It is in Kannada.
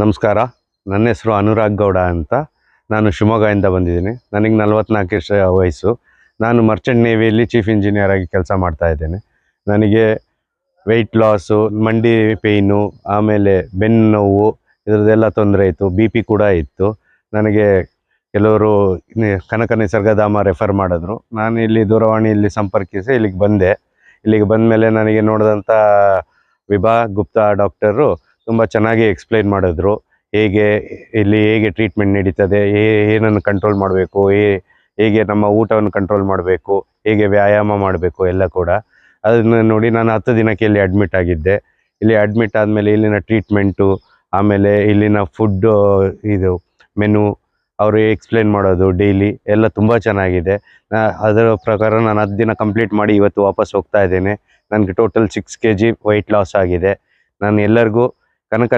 ನಮಸ್ಕಾರ. ನನ್ನ ಹೆಸರು ಅನುರಾಗ್ ಗೌಡ ಅಂತ. ನಾನು ಶಿವಮೊಗ್ಗದಿಂದ ಬಂದಿದ್ದೀನಿ. ನನಗೆ 44 ವರ್ಷ ವಯಸ್ಸು. ನಾನು ಮರ್ಚೆಂಟ್ ನೇವಿಯಲ್ಲಿ ಚೀಫ್ ಇಂಜಿನಿಯರ್ ಆಗಿ ಕೆಲಸ ಮಾಡ್ತಾ ಇದ್ದೇನೆ. ನನಗೆ ವೆಯ್ಟ್ ಲಾಸು, ಮಂಡಿ ಪೇಯ್ನು, ಆಮೇಲೆ ಬೆನ್ನು ನೋವು ಇದರದ್ದೆಲ್ಲ ತೊಂದರೆ ಇತ್ತು. ಬಿ ಪಿ ಕೂಡ ಇತ್ತು. ನನಗೆ ಕೆಲವರು ಕನಕ ನಿಸರ್ಗಧಾಮ ರೆಫರ್ ಮಾಡಿದ್ರು. ನಾನು ಇಲ್ಲಿ ದೂರವಾಣಿಯಲ್ಲಿ ಸಂಪರ್ಕಿಸಿ ಇಲ್ಲಿಗೆ ಬಂದೆ. ಇಲ್ಲಿಗೆ ಬಂದ ಮೇಲೆ ನನಗೆ ನೋಡಿದಂಥ ವಿಭಾ ಗುಪ್ತಾ ಡಾಕ್ಟರು ತುಂಬ ಚೆನ್ನಾಗಿ ಎಕ್ಸ್ಪ್ಲೈನ್ ಮಾಡಿದ್ರು. ಹೇಗೆ ಟ್ರೀಟ್ಮೆಂಟ್ ನಡೀತದೆ, ಏನನ್ನು ಕಂಟ್ರೋಲ್ ಮಾಡಬೇಕು, ಹೇಗೆ ನಮ್ಮ ಊಟವನ್ನು ಕಂಟ್ರೋಲ್ ಮಾಡಬೇಕು, ಹೇಗೆ ವ್ಯಾಯಾಮ ಮಾಡಬೇಕು ಎಲ್ಲ ಕೂಡ ಅದನ್ನು ನೋಡಿ ನಾನು 10 ದಿನಕ್ಕೆ ಇಲ್ಲಿ ಅಡ್ಮಿಟ್ ಆಗಿದ್ದೆ. ಇಲ್ಲಿ ಅಡ್ಮಿಟ್ ಆದಮೇಲೆ ಇಲ್ಲಿನ ಟ್ರೀಟ್ಮೆಂಟು, ಆಮೇಲೆ ಇಲ್ಲಿನ ಫುಡ್ಡು, ಇದು ಮೆನು ಅವರು ಎಕ್ಸ್ಪ್ಲೇನ್ ಮಾಡೋದು ಡೈಲಿ ಎಲ್ಲ ತುಂಬ ಚೆನ್ನಾಗಿದೆ. ಅದರ ಪ್ರಕಾರ ನಾನು 10 ದಿನ ಕಂಪ್ಲೀಟ್ ಮಾಡಿ ಇವತ್ತು ವಾಪಸ್ ಹೋಗ್ತಾ ಇದ್ದೇನೆ. ನನಗೆ ಟೋಟಲ್ 6 kg ವೆಯ್ಟ್ ಲಾಸ್ ಆಗಿದೆ. ನಾನು ಎಲ್ಲರಿಗೂ ಕನಕ